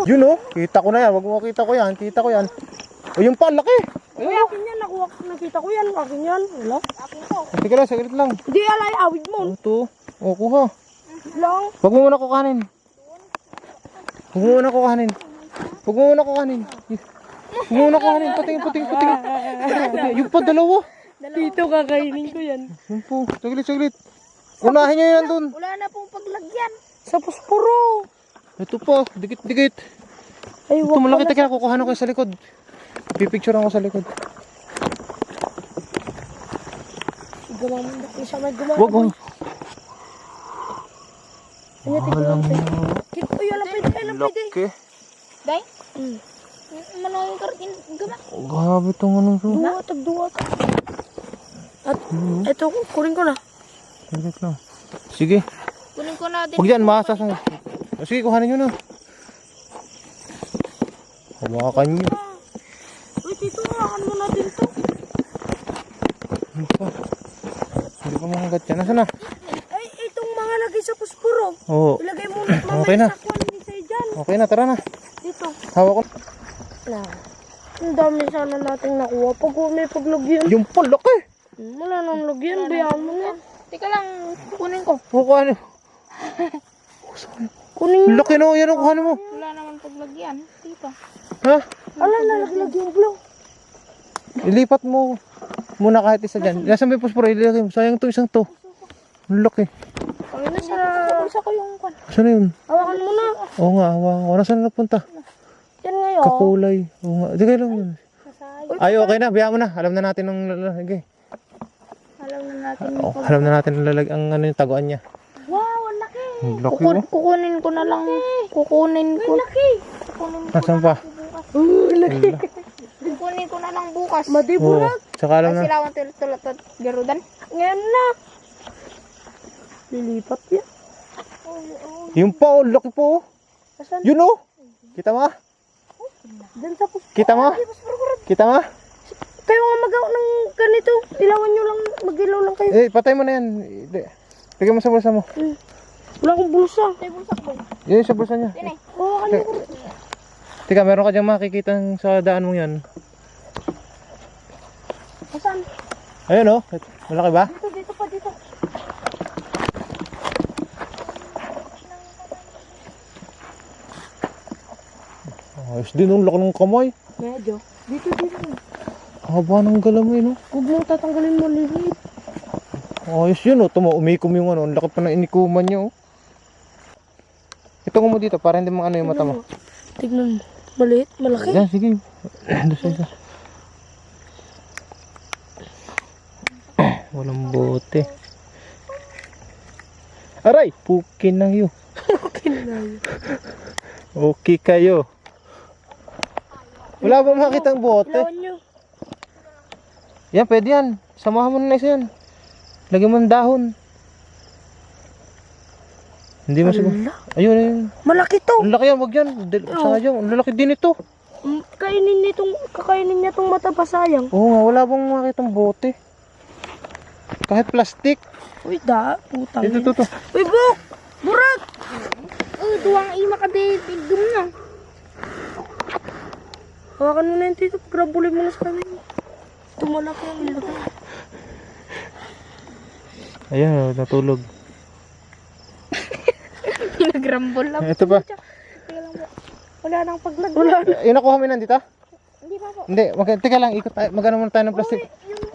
Yun oh, kita ko na yan. Wag mo makita ko yan. Kita ko yan. O yung pa, laki. Ay, akin yan. Nakita ko yan. Akin yan. Wala. Akin to. Sige lang, saglit lang. Hindi alay, awid mo. Ito. O, kuha. Lang. Wag mo muna kukanin. Wag mo muna kukanin. Wag mo muna kukanin. Wag mo muna kukanin. Patingin. Yung pa, dalawa. Dito kakainin ko yan. Yun po. Saglit. Unahin nyo yan dun. Wala na pong paglagyan. Sa puspuro. Ito pa. Dikit. Ay, Ito malaki. Kaya kukuha ko sa likod. Pipicturean ko sa likod. Gumamanda ko siya. May gumamanda. Wag mo. Ano, tignan mo. Uy, alam pwede. Laki. Day? Manawin ka rin. Gama. Grabe itong anong to. Duwat. At ito, kunin ko na. Saglit lang. Sige. Kunin ko na din. Huwag yan, masasang. Sige, kuhanin nyo na. Hawakan nyo. Uy, dito, hawakan mo natin to. Hindi pa makagat yan. Nasaan na? Ay, itong mga lagay sa puspuro. Oo. Ilagay mo na mamaya Okay na. sa kuwan ni Say dyan. Okay na, tara na. Dito. Hawak ko. Na. Ang dami sana nating nakuha. Pag may paglagyan. Yung palaki. Wala nang lagyan. Bayaan mo na. Teka lang, kunin ko. Kukuhanin. Kunin niyo. Laki no, yan ang kuhanin mo. Wala naman paglagyan. Dito. Ha? Ala, nalaglag yung glow. Ilipat mo. Muna kahit isa dyan. Nasaan may puspuro, ilagay mo. Sayang to, isang to. Ang laki. Kami na sa... Sa ko yung kwan. Saan na yun? Hawakan mo na. Oo nga, hawakan ko. Nasaan na nagpunta? Yan ngayon. Kakulay. Oo nga. Sige lang. Masay. Ay, okay na. Biyaan mo na. Alam na natin ang lalagay. Alam na natin. Oh, alam na natin ang lalagay. Ang ano yung taguan niya. Wow, ang laki. Ang laki oh. Kukunin ko na lang. Kukunin ko. Ang laki. Nasaan pa? Laki. Kukunin ko na lang bukas. Oo. Madibulag. Tsaka alam na. Sila akong tulad garudan. Ngayon na. Lilipat yan. Yung pa, oh, laki po. Oh. Asan? Yun oh. Kita mo? Diyan sa puspuro. Kita mo? Kita mo? Kayo nga magawa ng ganito. Ilawan nyo lang. Mag-ilaw lang kayo. Eh, patay mo na yan. Lagay mo sa bulsa mo. Wala akong bulsa. May bulsa ko. Yun sa bulsa niya. Yan eh. Hawakan nyo ko. Teka, meron ka dyan makikita sa daan mo yan. Asan? Ayun oh. Malaki ba? Dito pa. Ayos din oh. Laki ng kamay. Medyo. Dito. Haba ng galamay no. Huwag mo tatanggalin mo lilit. Ayos yun oh. Umikom yung ano. Ang laki pa ng inikuman niya oh. Itungo mo dito para hindi mang ano yung mata mo. Tignan mo. Maliit, malaki. Yan, sige. Doon sa isa. Walang bote. Aray! Pukin na yun. Okay kayo. Wala bang makita ang bote? Ilawan nyo. Yan, pwede yan. Samahan mo na isa yan. Lagyan mo ng dahon. Hindi mo siguro. Ayun. Malaki to. Ang laki yan, wag yan. Sayang, ang lalaki din ito. Kakainin niya tong mata pa sayang. Oo nga, wala bang makita ang bote. Kahit plastic. Uy, putang. Ito. Uy, Buk! Burak! Uy, duwang ima ka di. Tigum na. Hawakan mo na yung tito. Grabulin mo na sa kami. Tumulak yung ilog. Ayan, natulog. Pinagrambol lang. Ito pa. Wala nang paglag. Wala na. Yung nakuha mo yun nandito? Hindi pa po. Hindi, teka lang, ikot tayo. Magano muna tayo ng plastic. Yung